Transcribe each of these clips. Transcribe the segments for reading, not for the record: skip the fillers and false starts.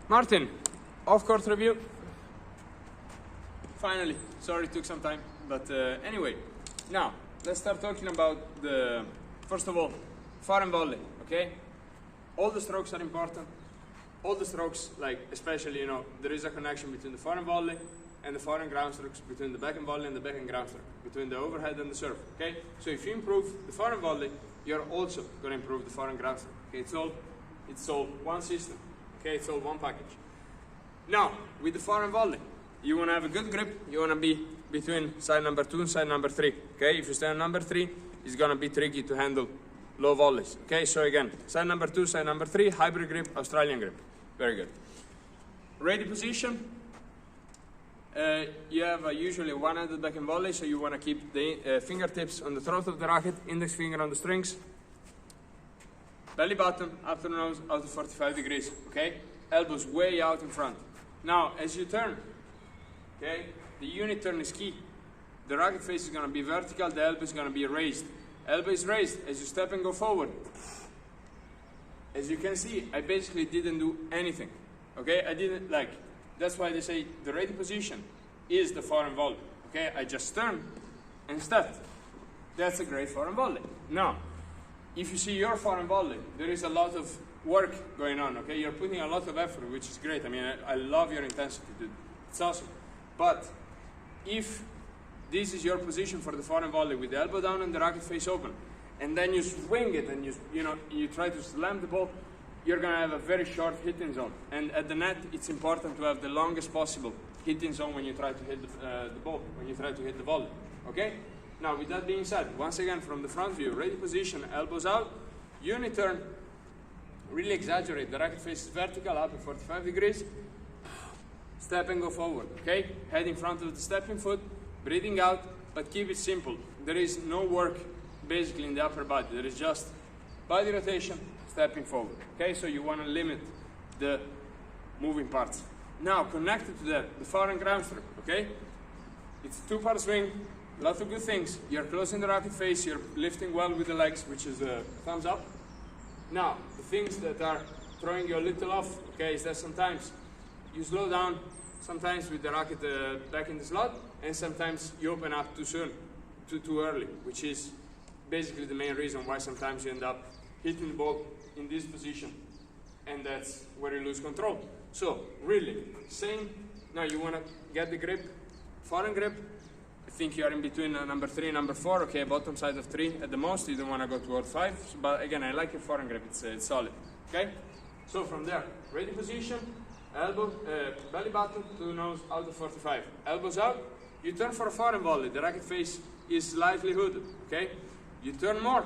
Martin, off-court review. Finally, sorry it took some time, but anyway, now let's start talking about first of all, foreign volley, okay? All the strokes are important. All the strokes, like especially, there is a connection between the foreign volley and the foreign ground strokes, between the backhand volley and the backhand ground stroke, between the overhead and the serve, okay? So if you improve the foreign volley, you're also going to improve the foreign ground stroke, okay? It's all one system, okay? It's all one package. Now, with the foreign volley, you want to have a good grip, you want to be between side number 2 and side number 3, okay? If you stay on number 3, it's going to be tricky to handle low volleys, okay? So again, side number 2, side number 3, hybrid grip, Australian grip. Very good. Ready position. You have usually a one-handed backhand volley, so you want to keep the fingertips on the throat of the racket, index finger on the strings, belly button up to the nose, out to 45 degrees, okay? Elbows way out in front. Now, as you turn, okay, the unit turn is key. The racket face is going to be vertical, the elbow is going to be raised. Elbow is raised as you step and go forward. As you can see, I basically didn't do anything, okay? I didn't, that's why they say the ready position is the foreign volley, okay? I just turned and stepped. That's a great foreign volley. Now, if you see your foreign volley, there is a lot of work going on, okay? You're putting a lot of effort, which is great. I mean, I love your intensity, dude. It's awesome. But if this is your position for the foreign volley with the elbow down and the racket face open, and then you swing it and you try to slam the ball, you're going to have a very short hitting zone. And at the net, it's important to have the longest possible hitting zone when you try to hit the ball, when you try to hit the volley, okay? Now, with that being said, once again, from the front view, ready position, elbows out, unit turn, really exaggerate, the racket face is vertical, up at 45 degrees, step and go forward, okay? Head in front of the stepping foot, breathing out, but keep it simple. There is no work basically in the upper body. There is just body rotation, stepping forward, okay? So you want to limit the moving parts. Now, connected to that, the foreign ground stroke, okay? It's a two-part swing, lots of good things. You're closing the racket face, you're lifting well with the legs, which is a thumbs up. Now, the things that are throwing you a little off, okay, is that sometimes you slow down, sometimes with the racket back in the slot, and sometimes you open up too soon, too early, which is basically the main reason why sometimes you end up hitting the ball in this position, and that's where you lose control. So, really, same. Now you want to get the grip, foreign grip. I think you are in between number 3 and number 4, okay, bottom side of 3 at the most. You don't want to go toward 5, but again, I like your foreign grip, it's solid, okay? So from there, ready position, elbow, belly button to the nose, out to 45. Elbows out, you turn for a foreign volley, the racket face is slightly hooded, okay? You turn more.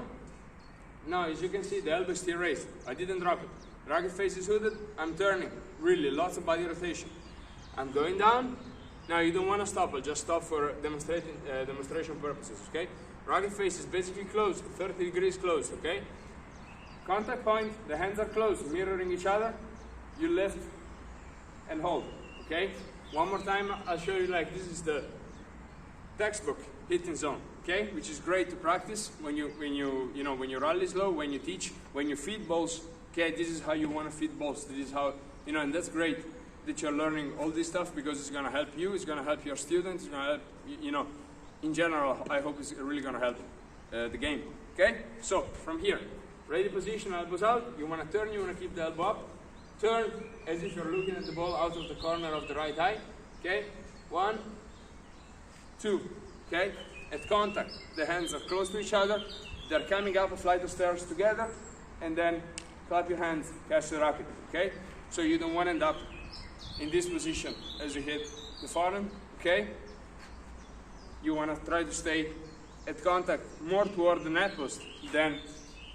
Now, as you can see, the elbow is still raised. I didn't drop it. Racket face is hooded, I'm turning. Really, lots of body rotation. I'm going down. Now, you don't want to stop. I'll just stop for demonstration purposes, okay? Racket face is basically closed, 30 degrees closed, okay? Contact point, the hands are closed, mirroring each other. You lift and hold, okay? One more time, I'll show you this is the textbook hitting zone, okay? Which is great to practice when you rally slow, when you teach, when you feed balls, okay? This is how you want to feed balls. This is how, and that's great that you're learning all this stuff because it's going to help you, it's going to help your students, it's going to help, in general, I hope it's really going to help the game, okay? So, from here, ready position, elbows out, you want to turn, you want to keep the elbow up, turn as if you're looking at the ball out of the corner of the right eye, okay? 1, 2, okay? At contact, the hands are close to each other, they're coming up a flight of stairs together, and then clap your hands, catch the racket, okay? So you don't want to end up in this position as you hit the foreign, okay? You want to try to stay at contact more toward the net post than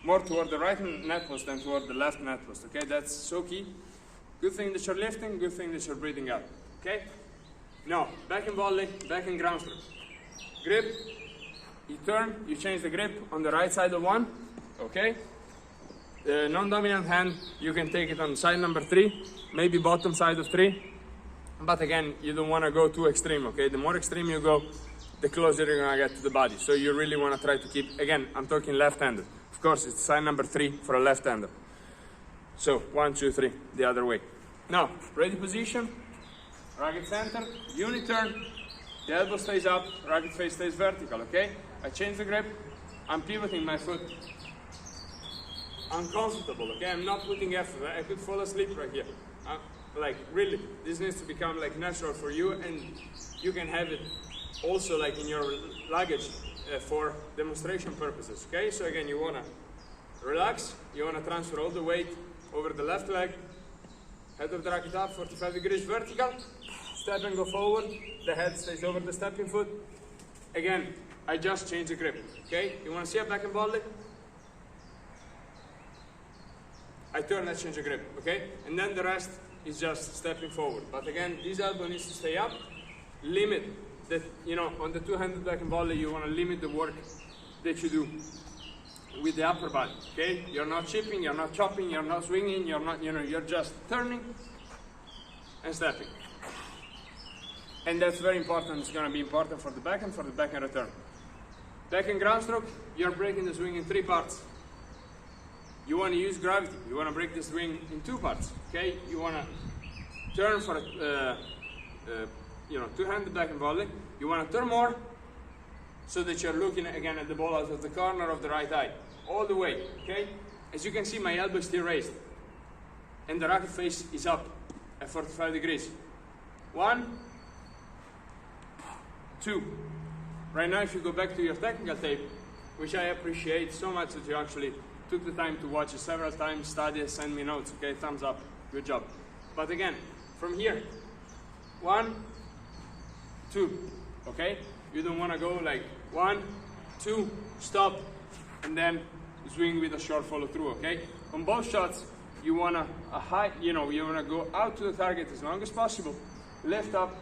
more toward the right net post than toward the left net post, okay? That's so key. Good thing that you're lifting, good thing that you're breathing out, okay? Now, backhand volley, backhand ground stroke. Grip, you turn, you change the grip on the right side of 1, okay? The non-dominant hand, you can take it on side number 3, maybe bottom side of 3, but again, you don't want to go too extreme, okay? The more extreme you go, the closer you're going to get to the body. So you really want to try to keep, again, I'm talking left-handed. Of course, it's side number 3 for a left-hander. So 1, 2, 3, the other way. Now, ready position, racket center, uni-turn, the elbow stays up, racket face stays vertical, okay? I change the grip, I'm pivoting my foot. Uncomfortable, okay? I'm not putting effort, I could fall asleep right here. Like, really, this needs to become like natural for you, and you can have it also like in your luggage for demonstration purposes, okay? So again, you wanna relax, you wanna transfer all the weight over the left leg, head of the racket up, 45 degrees vertical, step and go forward, the head stays over the stepping foot. Again, I just change the grip, okay? You wanna see a back and volley? I turn and change the grip, okay? And then the rest is just stepping forward. But again, this elbow needs to stay up. Limit that, you know, on the two-handed back and volley, you want to limit the work that you do with the upper body, okay? You're not chipping, you're not chopping, you're not swinging, you're not, you know, you're just turning and stepping. And that's very important. It's going to be important for the backhand, for the backhand return. Backhand ground stroke, you're breaking the swing in 3 parts. You want to use gravity. You want to break the swing in 2 parts, okay? You want to turn for you know, two-handed back and volley. You want to turn more so that you're looking again at the ball out of the corner of the right eye, all the way, okay? As you can see, my elbow is still raised, and the racket face is up at 45 degrees. 1, 2. Right now, if you go back to your technical tape, which I appreciate so much that you actually took the time to watch it several times, study it, send me notes, okay? Thumbs up, good job. But again, from here, 1, 2, okay? You don't want to go like 1, 2, stop, and then swing with a short follow through, okay? On both shots, you want a high, you know, you want to go out to the target as long as possible, lift up,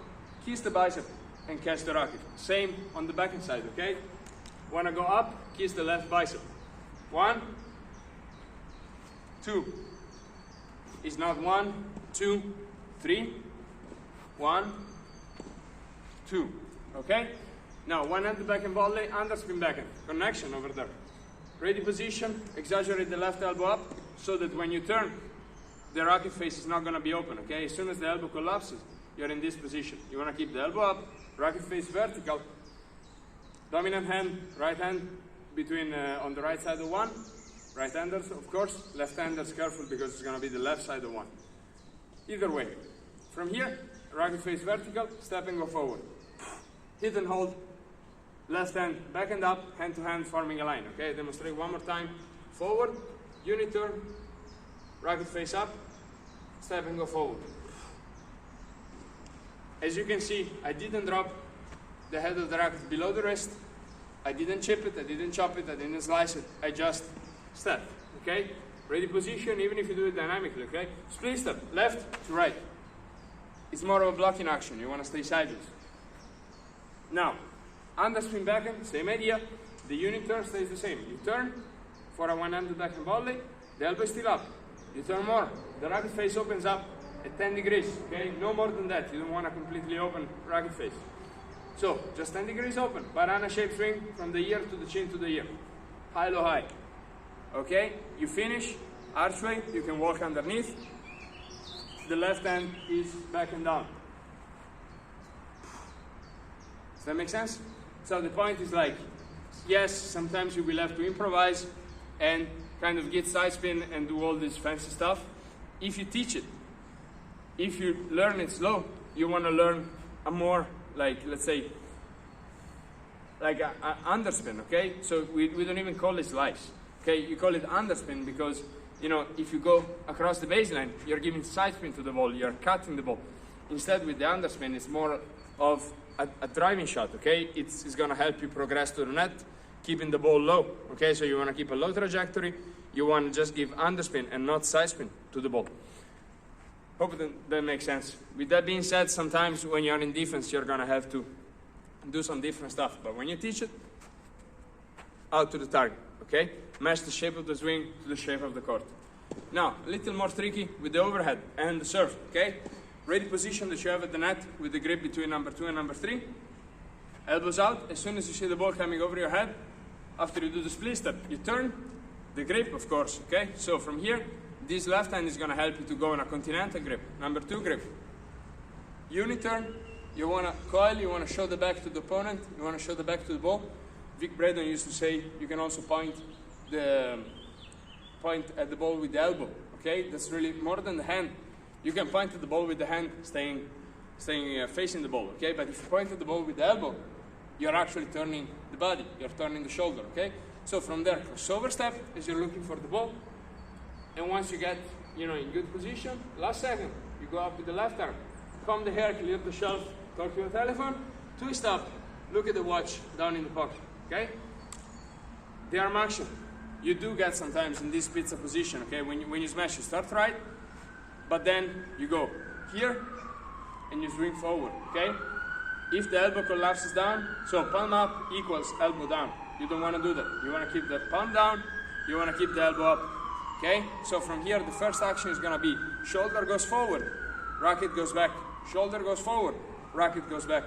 kiss the bicep, and catch the racket. Same on the backhand side, okay? Want to go up, kiss the left bicep. 1, 2. It's not 1, 2, 3. 1, 2. Okay? Now, one-handed backhand volley, underspin backhand. Connection over there. Ready position, exaggerate the left elbow up so that when you turn, the racket face is not going to be open, okay? As soon as the elbow collapses, you're in this position. You want to keep the elbow up, racket face vertical, dominant hand, right hand between on the right side of 1. Right-handers, of course. Left-handers, careful because it's going to be the left side of 1. Either way. From here, racket face vertical, step and go forward. Hit and hold. Left hand, back and up, hand to hand, forming a line. Okay, demonstrate one more time. Forward, uni-turn, racket face up, step and go forward. As you can see, I didn't drop the head of the racket below the wrist. I didn't chip it, I didn't chop it, I didn't slice it. I just step, okay? Ready position, even if you do it dynamically, okay? Split step, left to right. It's more of a blocking action. You want to stay sideways. Now, underspin backhand, same idea. The unit turn stays the same. You turn for a one-handed backhand volley, the elbow is still up. You turn more, the racket face opens up at 10 degrees, okay? No more than that. You don't want a completely open racket face. So, just 10 degrees open. Banana shape swing from the ear to the chin to the ear. High, low, high. Okay? You finish, archway, you can walk underneath. The left hand is back and down. Does that make sense? So the point is like, yes, sometimes you will have to improvise and kind of get side spin and do all this fancy stuff. If you teach it, if you learn it slow, you want to learn a more, like, let's say, like a underspin, okay? So we don't even call it slice, okay? You call it underspin because, you know, if you go across the baseline, you're giving side spin to the ball, you're cutting the ball. Instead, with the underspin, it's more of a driving shot, okay? It's gonna help you progress to the net, keeping the ball low, okay? So you wanna keep a low trajectory, you wanna just give underspin and not side spin to the ball. Hope that makes sense. With that being said, sometimes when you're in defense, you're gonna have to do some different stuff. But when you teach it, out to the target, okay? Match the shape of the swing to the shape of the court. Now, a little more tricky with the overhead and the serve, okay? Ready position that you have at the net with the grip between number 2 and number 3. Elbows out. As soon as you see the ball coming over your head, after you do the split step, you turn the grip, of course, okay? So from here, this left hand is going to help you to go in a continental grip. Number 2 grip. Uniturn, you want to coil, you want to show the back to the opponent, you want to show the back to the ball. Vic Braden used to say you can also point at the ball with the elbow. Okay, that's really more than the hand. You can point at the ball with the hand, staying facing the ball. Okay, but if you point at the ball with the elbow, you're actually turning the body. You're turning the shoulder. Okay, so from there, crossover step as you're looking for the ball, and once you get in good position, last second you go up with the left arm, comb the hair, clear the shelf, talk to your telephone, twist up, look at the watch down in the pocket. Okay, the arm action. You do get sometimes in this pizza position, okay? When you smash, you start right, but then you go here and you swing forward, okay? If the elbow collapses down, so palm up equals elbow down. You don't want to do that. You want to keep the palm down, you want to keep the elbow up, okay? So from here, the first action is going to be shoulder goes forward, racket goes back, shoulder goes forward, racket goes back,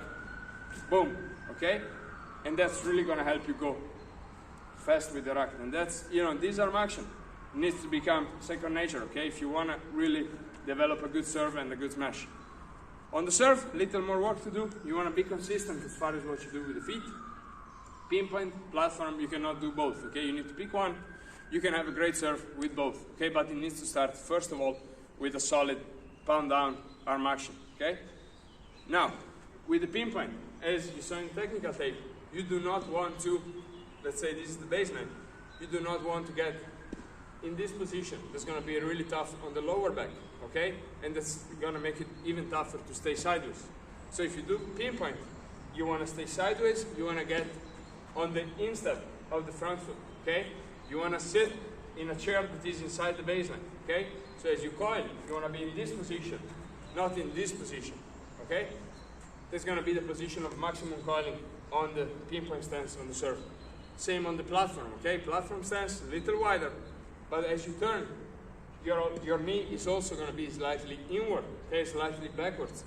boom, okay? And that's really going to help you go fast with the racket, and that's this arm action needs to become second nature, okay, if you want to really develop a good serve and a good smash. On the serve, little more work to do. You want to be consistent as far as what you do with the feet. Pinpoint, platform, you cannot do both, okay, you need to pick one. You can have a great serve with both, okay, but it needs to start first of all with a solid palm down arm action, okay. Now with the pinpoint, as you saw in technical tape, you do not want to, let's say this is the baseline, you do not want to get in this position. That's going to be really tough on the lower back, okay? And that's going to make it even tougher to stay sideways. So if you do pinpoint, you want to stay sideways, you want to get on the instep of the front foot, okay? You want to sit in a chair that is inside the baseline, okay? So as you coil, you want to be in this position, not in this position, okay? That's going to be the position of maximum coiling on the pinpoint stance on the serve. Same on the platform, okay? Platform stance, a little wider, but as you turn, your knee is also going to be slightly inward, okay? Slightly backwards,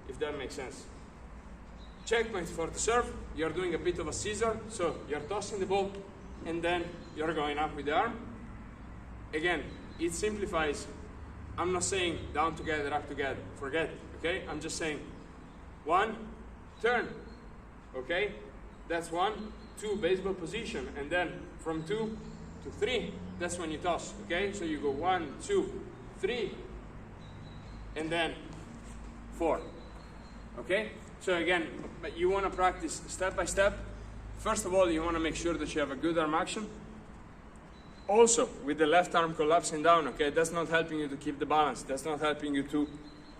if that makes sense. Checkpoint for the serve, you're doing a bit of a scissor, so you're tossing the ball, and then you're going up with the arm. Again, it simplifies. I'm not saying down together, up together, forget it, okay? I'm just saying 1, turn, okay? That's 1, 2, baseball position, and then from 2 to 3, that's when you toss, okay? So you go 1, 2, 3, and then 4, okay? So again, but you want to practice step by step. First of all, you want to make sure that you have a good arm action. Also, with the left arm collapsing down, okay, that's not helping you to keep the balance. That's not helping you to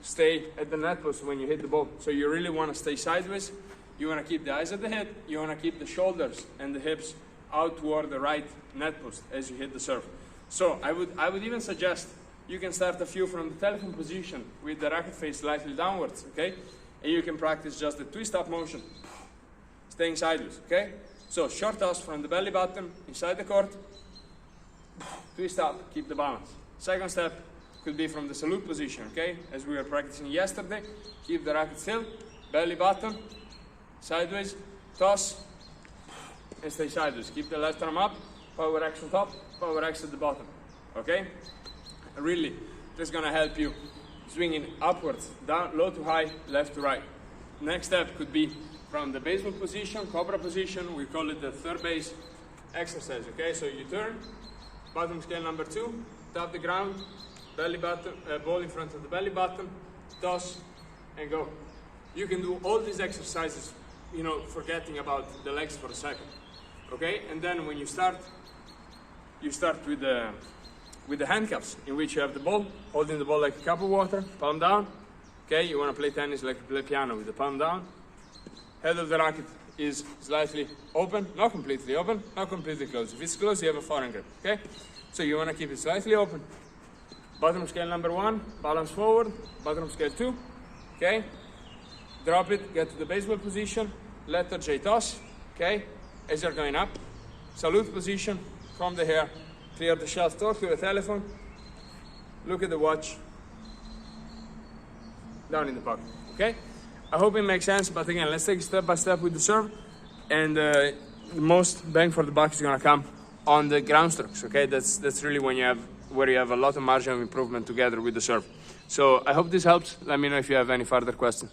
stay at the net post when you hit the ball. So you really want to stay sideways. You want to keep the eyes at the head. You want to keep the shoulders and the hips out toward the right net post as you hit the serve. So I would even suggest you can start a few from the telephone position with the racket face slightly downwards, okay? And you can practice just the twist up motion, staying sideways, okay? So short toss from the belly button, inside the court, twist up, keep the balance. Second step could be from the salute position, okay? As we were practicing yesterday, keep the racket still, belly button, sideways, toss, and stay sideways. Keep the left arm up, power X on top, power X at the bottom, okay? Really, that's gonna help you swinging upwards, down, low to high, left to right. Next step could be from the baseball position, cobra position, we call it the third base exercise, okay? So you turn, bottom scale number 2, tap the ground, belly button, ball in front of the belly button, toss, and go. You can do all these exercises, you know, forgetting about the legs for a second, okay? And then when you start with the handcuffs, in which you have the ball, holding the ball like a cup of water, palm down, okay? You want to play tennis like you play piano with the palm down. Head of the racket is slightly open, not completely open, not completely closed. If it's closed, you have a foreign grip, okay? So you want to keep it slightly open. Bottom scale number 1, balance forward, bottom scale 2, okay? Drop it, get to the baseball position, letter J toss, okay? As you're going up, salute position, comb the hair, clear the shelf, talk to the telephone, look at the watch, down in the pocket, okay? I hope it makes sense, but again, let's take it step by step with the serve, and the most bang for the buck is gonna come on the ground strokes, okay? That's really when you have where you have a lot of margin of improvement together with the serve. So I hope this helps. Let me know if you have any further questions.